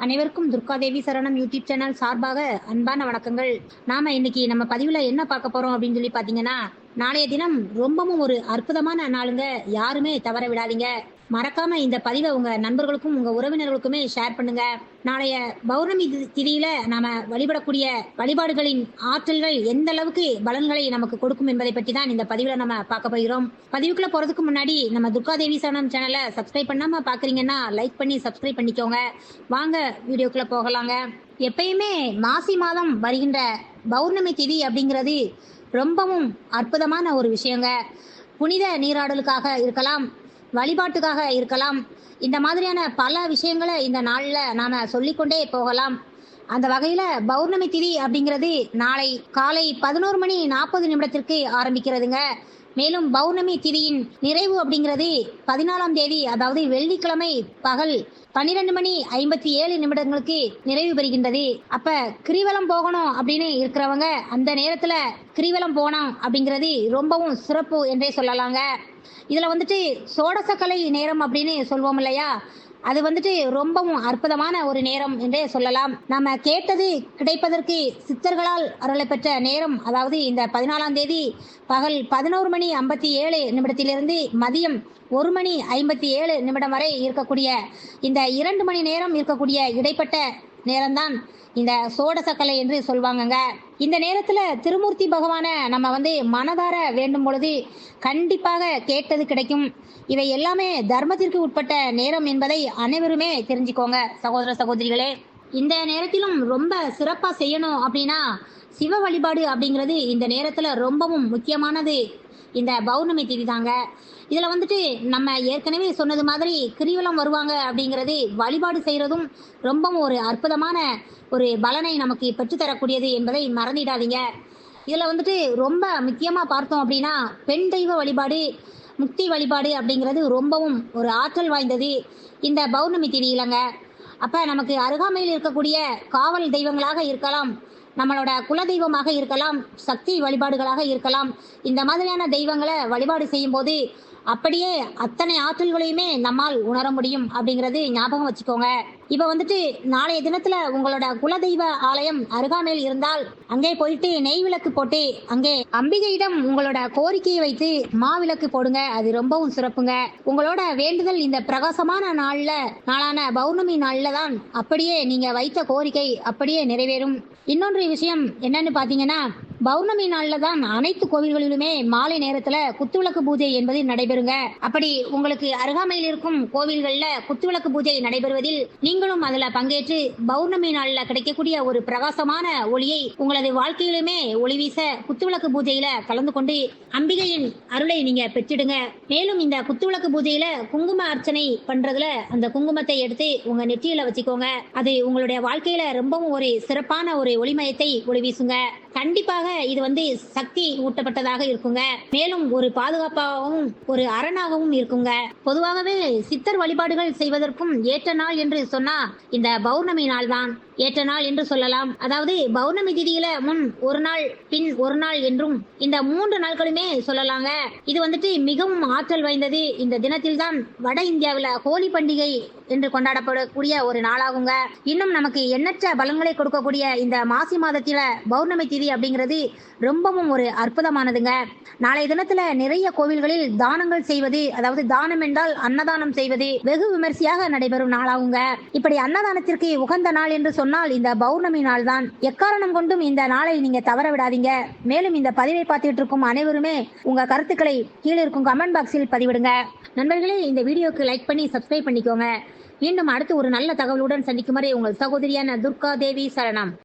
அனைவருக்கும் துர்காதேவி சரணம் YouTube channel சார்பாக அன்பான வணக்கங்கள். நாம இன்னைக்கு நம்ம பதிவுல என்ன பார்க்க போறோம் அப்படின்னு சொல்லி பாத்தீங்கன்னா, நாளைய தினம் ரொம்பவும் ஒரு அற்புதமான நாளுங்க. யாருமே தவற விடாதீங்க. மறக்காம இந்த பதிவை உங்க நண்பர்களுக்கும் உங்க உறவினர்களுக்குமே ஷேர் பண்ணுங்க. நாளைய பௌர்ணமி திதியில நாம வழிபடக்கூடிய வழிபாடுகளின் ஆற்றல்கள் எந்த அளவுக்கு பலன்களை நமக்கு கொடுக்கும் என்பதை பற்றி தான் இந்த பதிவுல நம்ம பார்க்க போகிறோம். பதிவுக்குள்ள போறதுக்கு முன்னாடி நம்ம துர்காதேவி சரணம் சேனலை சப்ஸ்கிரைப் பண்ணாம பாக்குறீங்கன்னா லைக் பண்ணி சப்ஸ்கிரைப் பண்ணிக்கோங்க. வாங்க வீடியோக்குள்ள போகலாங்க. எப்பயுமே மாசி மாதம் வருகின்ற பௌர்ணமி திதி அப்படிங்கிறது ரொம்பவும் அற்புதமான ஒரு விஷயங்க. புனித நீராடலுக்காக இருக்கலாம், வழிபாட்டுக்காக இருக்கலாம், இந்த மாதிரியான பல விஷயங்களை இந்த நாளில் நாம் சொல்லிக்கொண்டே போகலாம். அந்த வகையில் பௌர்ணமி திதி அப்படிங்கிறது நாளை காலை 11:40 ஆரம்பிக்கிறதுங்க. மேலும் பௌர்ணமி திதியின் நிறைவு அப்படிங்கிறது 14ஆம் தேதி, அதாவது வெள்ளிக்கிழமை பகல் 12:57 நிறைவு பெறுகின்றது. அப்ப கிரிவலம் போகணும் அப்படின்னு இருக்கிறவங்க அந்த நேரத்துல கிரிவலம் போனோம் அப்படிங்கிறது ரொம்பவும் சிறப்பு என்றே சொல்லலாங்க. இதுல சோடசக்கலை நேரம் அப்படின்னு சொல்வோம் இல்லையா, அது ரொம்பவும் அற்புதமான ஒரு நேரம் என்றே சொல்லலாம். நம்ம கேட்டது கிடைப்பதற்கு சித்தர்களால் அருளை பெற்ற நேரம், அதாவது இந்த 14ஆம் தேதி பகல் 11:57 மதியம் 1:57 வரை இருக்கக்கூடிய இந்த 2 மணி நேரம் இருக்கக்கூடிய இடைப்பட்ட நேரம்தான் இந்த சோடசக்கலை என்று சொல்வாங்கங்க. இந்த நேரத்துல திருமூர்த்தி பகவான நம்ம மனதார வேண்டும் பொழுது கண்டிப்பாக கேட்டது கிடைக்கும். இவை எல்லாமே தர்மத்திற்கு உட்பட்ட நேரம் என்பதை அனைவருமே தெரிஞ்சுக்கோங்க சகோதர சகோதரிகளே. இந்த நேரத்திலும் ரொம்ப சிறப்பா செய்யணும் அப்படின்னா சிவ வழிபாடு அப்படிங்கிறது இந்த நேரத்துல ரொம்பவும் முக்கியமானது இந்த பௌர்ணமி திதி தாங்க. இதுல நம்ம ஏற்கனவே சொன்னது மாதிரி கிரிவலம் வருவாங்க அப்படிங்கிறது வழிபாடு செய்யறதும் ரொம்பவும் ஒரு அற்புதமான ஒரு பலனை நமக்கு பெற்றுத்தரக்கூடியது என்பதை மறந்துடாதீங்க. இதுல ரொம்ப முக்கியமா பார்த்தோம் அப்படின்னா பெண் தெய்வ வழிபாடு, முக்தி வழிபாடு அப்படிங்கிறது ரொம்பவும் ஒரு ஆற்றல் வாய்ந்தது இந்த பௌர்ணமி திதியிலங்க. அப்ப நமக்கு அருகாமையில் இருக்கக்கூடிய காவல் தெய்வங்களாக இருக்கலாம், நம்மளோட குல தெய்வமாக இருக்கலாம், சக்தி வழிபாடுகளாக இருக்கலாம். இந்த மாதிரியான தெய்வங்களை வழிபாடு செய்யும் போது அப்படியே அத்தனை ஆற்றல்களையுமே நம்மால் உணர முடியும் அப்படிங்கிறது ஞாபகம் வச்சுக்கோங்க. இப்ப நாளைய தினத்துல உங்களோட குலதெய்வ ஆலயம் அருகாமையில் இருந்தால் அங்கே போயிட்டு நெய் விளக்கு போட்டு அங்கே அம்பிகையிடம் உங்களோட கோரிக்கையை வைத்து மாவிளக்கு போடுங்க. அது ரொம்பவும் சிறப்புங்க. உங்களோட வேண்டுதல் இந்த பிரகாசமான நாளான பௌர்ணமி நாள்ல தான் அப்படியே நீங்க வைத்த கோரிக்கை அப்படியே நிறைவேறும். இன்னொன்று விஷயம் என்னன்னு பாத்தீங்கன்னா, பௌர்ணமி நாள்ல தான் அனைத்து கோவில்களிலுமே மாலை நேரத்துல குத்துவிளக்கு பூஜை என்பது நடைபெறுங்க. அப்படி உங்களுக்கு அருகாமையில் இருக்கும் கோவில்கள்ல குத்துவிளக்கு பூஜை நடைபெறுவதில் நீங்களும் அதுல பங்கேற்று பௌர்ணமி நாள்ல கிடைக்கக்கூடிய ஒரு பிரகாசமான ஒளியை உங்களது வாழ்க்கையிலுமே ஒளி வீச குத்துவிளக்கு பூஜையில கலந்து கொண்டு அம்பிகையின் அருளை நீங்க பெற்றிடுங்க. மேலும் இந்த குத்துவிளக்கு பூஜையில குங்கும அர்ச்சனை பண்றதுல அந்த குங்குமத்தை எடுத்து உங்க நெற்றியில வச்சுக்கோங்க. அது உங்களுடைய வாழ்க்கையில ரொம்பவும் ஒரு சிறப்பான ஒரு ஒளிமயத்தை ஒளி வீசுங்க. கண்டிப்பாக இது சக்தி ஊட்டப்பட்டதாக இருக்குங்க. மேலும் ஒரு பாதுகாப்பாகவும் ஒரு அரணாகவும் இருக்குங்க. பொதுவாகவே சித்தர் வழிபாடுகள் செய்வதற்கும் ஏற்ற நாள் என்று சொன்னா இந்த பௌர்ணமி நாள் தான் ஏற்ற நாள் என்று சொல்லலாம். அதாவது பௌர்ணமி திதியில முன் ஒரு நாள் பின் ஒரு நாள் என்றும் இந்த 3 நாட்களுமே சொல்லலாங்க. இது மிகவும் ஆற்றல் வாய்ந்தது. இந்த தினத்தில் தான் வட இந்தியாவில் ஹோலி பண்டிகை என்று கொண்டாடப்படக்கூடிய ஒரு நாளாகுங்க. இன்னும் நமக்கு எண்ணற்ற பலன்களை கொடுக்கக்கூடிய இந்த மாசி மாதத்தில பௌர்ணமி திதி அப்படிங்கிறது ரொம்பவும் ஒரு அற்புதமானதுங்க. நாளைய தினத்துல நிறைய கோவில்களில் தானங்கள் செய்வது, அதாவது தானம் என்றால் அன்னதானம் செய்வது வெகு விமர்சையாக நடைபெறும் நாளாகுங்க. இப்படி அன்னதானத்திற்கு உகந்த நாள் என்று சொன்னால் இந்த பௌர்ணமி நாள் தான். எக்காரணம் கொண்டும் இந்த நாளை நீங்க தவற விடாதீங்க. மேலும் இந்த பதிவை பார்த்துட்டு இருக்கும் அனைவருமே உங்க கருத்துக்களை கீழே இருக்கும் கமெண்ட் பாக்ஸில் பதிவிடுங்க. நண்பர்களே, இந்த வீடியோக்கு லைக் பண்ணி சப்ஸ்கிரைப் பண்ணிக்கோங்க. மீண்டும் அடுத்து ஒரு நல்ல தகவலுடன் சந்திக்கும் வரை உங்கள் சகோதரியான துர்காதேவி சரணம்.